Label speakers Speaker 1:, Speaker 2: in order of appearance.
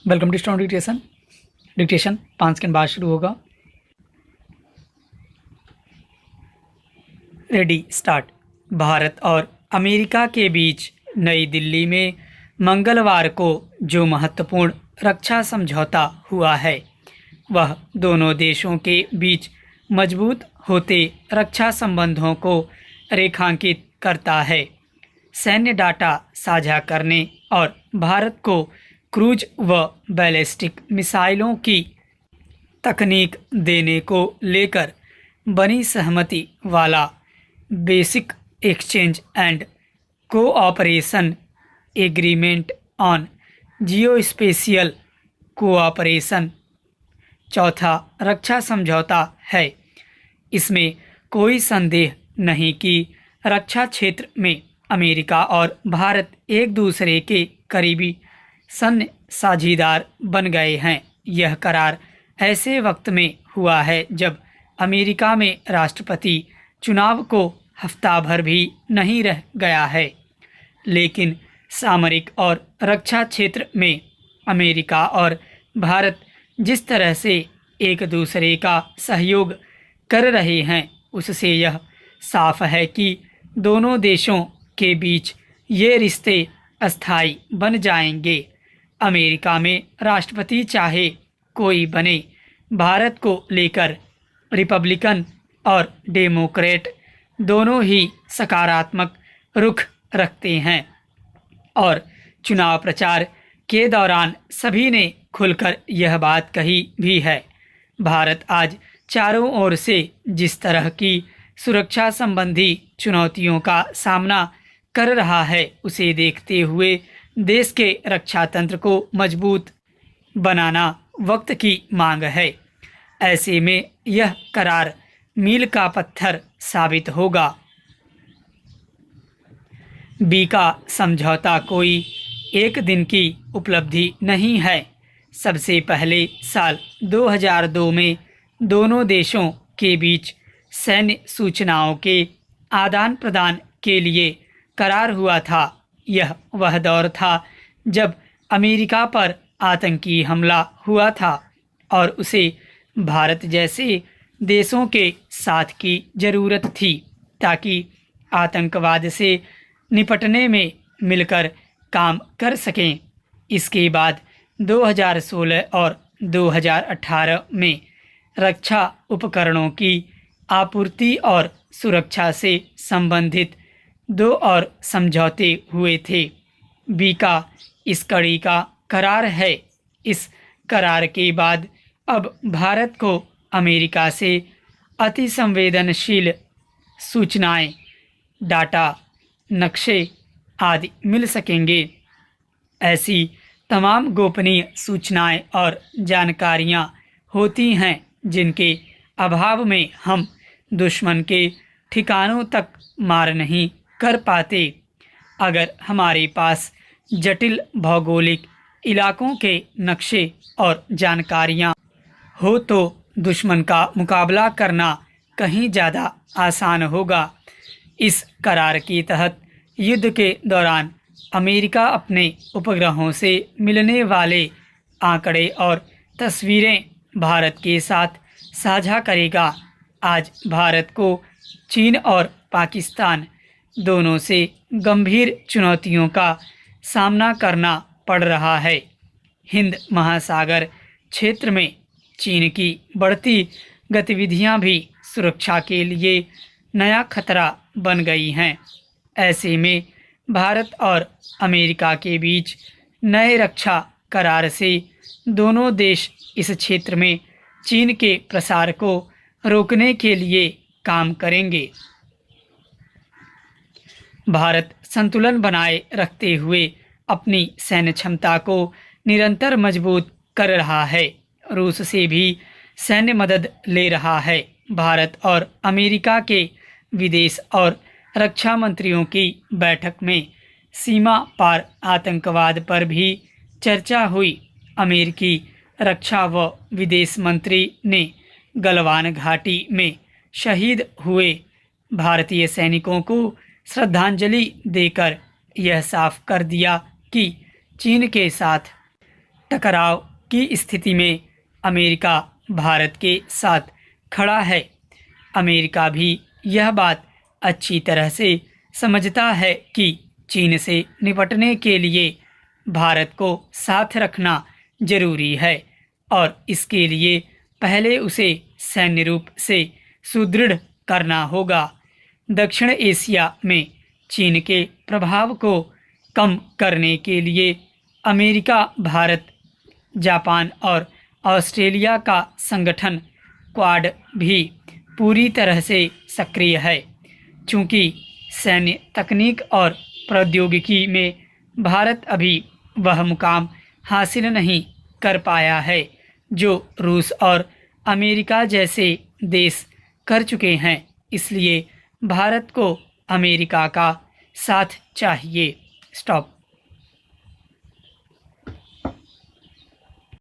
Speaker 1: Welcome to stone dictation 5 second बाद शुरू होगा। Ready start. भारत और अमेरिका के बीच नई दिल्ली में मंगलवार को जो महत्वपूर्ण रक्षा समझौता हुआ है वह दोनों देशों के बीच मजबूत होते रक्षा संबंधों को रेखांकित करता है। सैन्य डाटा साझा करने और भारत को क्रूज व बैलिस्टिक मिसाइलों की तकनीक देने को लेकर बनी सहमति वाला basic exchange and cooperation agreement on geospatial cooperation चौथा रक्षा समझौता है। इसमें कोई संदेह नहीं कि रक्षा क्षेत्र में अमेरिका और भारत एक दूसरे के करीबी सैन्य साझीदार बन गए हैं। यह करार ऐसे वक्त में हुआ है जब अमेरिका में राष्ट्रपति चुनाव को हफ्ता भर भी नहीं रह गया है, लेकिन सामरिक और रक्षा क्षेत्र में अमेरिका और भारत जिस तरह से एक दूसरे का सहयोग कर रहे हैं उससे यह साफ है कि दोनों देशों के बीच ये रिश्ते अस्थायी बन जाएंगे। अमेरिका में राष्ट्रपति चाहे कोई बने, भारत को लेकर रिपब्लिकन और डेमोक्रेट दोनों ही सकारात्मक रुख रखते हैं और चुनाव प्रचार के दौरान सभी ने खुलकर यह बात कही भी है। भारत आज चारों ओर से जिस तरह की सुरक्षा संबंधी चुनौतियों का सामना कर रहा है उसे देखते हुए देश के रक्षा तंत्र को मजबूत बनाना वक्त की मांग है। ऐसे में यह करार मील का पत्थर साबित होगा। बीका समझौता कोई एक दिन की उपलब्धि नहीं है। सबसे पहले साल 2002 में दोनों देशों के बीच सैन्य सूचनाओं के आदान प्रदान के लिए करार हुआ था। यह वह दौर था जब अमेरिका पर आतंकी हमला हुआ था और उसे भारत जैसे देशों के साथ की ज़रूरत थी ताकि आतंकवाद से निपटने में मिलकर काम कर सकें। इसके बाद 2016 और 2018 में रक्षा उपकरणों की आपूर्ति और सुरक्षा से संबंधित 2 और समझौते हुए थे। बीका इस कड़ी का करार है। इस करार के बाद अब भारत को अमेरिका से अति संवेदनशील सूचनाएं, डाटा, नक्शे आदि मिल सकेंगे। ऐसी तमाम गोपनीय सूचनाएं और जानकारियां होती हैं जिनके अभाव में हम दुश्मन के ठिकानों तक मार नहीं कर पाते। अगर हमारे पास जटिल भौगोलिक इलाकों के नक्शे और जानकारियां हो तो दुश्मन का मुकाबला करना कहीं ज़्यादा आसान होगा। इस करार के तहत युद्ध के दौरान अमेरिका अपने उपग्रहों से मिलने वाले आंकड़े और तस्वीरें भारत के साथ साझा करेगा। आज भारत को चीन और पाकिस्तान दोनों से गंभीर चुनौतियों का सामना करना पड़ रहा है। हिंद महासागर क्षेत्र में चीन की बढ़ती गतिविधियां भी सुरक्षा के लिए नया खतरा बन गई हैं। ऐसे में भारत और अमेरिका के बीच नए रक्षा करार से दोनों देश इस क्षेत्र में चीन के प्रसार को रोकने के लिए काम करेंगे। भारत संतुलन बनाए रखते हुए अपनी सैन्य क्षमता को निरंतर मजबूत कर रहा है। रूस से भी सैन्य मदद ले रहा है। भारत और अमेरिका के विदेश और रक्षा मंत्रियों की बैठक में सीमा पार आतंकवाद पर भी चर्चा हुई। अमेरिकी रक्षा व विदेश मंत्री ने गलवान घाटी में शहीद हुए भारतीय सैनिकों को श्रद्धांजलि देकर यह साफ कर दिया कि चीन के साथ टकराव की स्थिति में अमेरिका भारत के साथ खड़ा है। अमेरिका भी यह बात अच्छी तरह से समझता है कि चीन से निपटने के लिए भारत को साथ रखना जरूरी है और इसके लिए पहले उसे सैन्य रूप से सुदृढ़ करना होगा। दक्षिण एशिया में चीन के प्रभाव को कम करने के लिए अमेरिका, भारत, जापान और ऑस्ट्रेलिया का संगठन क्वाड भी पूरी तरह से सक्रिय है। चूँकि सैन्य तकनीक और प्रौद्योगिकी में भारत अभी वह मुकाम हासिल नहीं कर पाया है जो रूस और अमेरिका जैसे देश कर चुके हैं, इसलिए भारत को अमेरिका का साथ चाहिए। स्टॉप।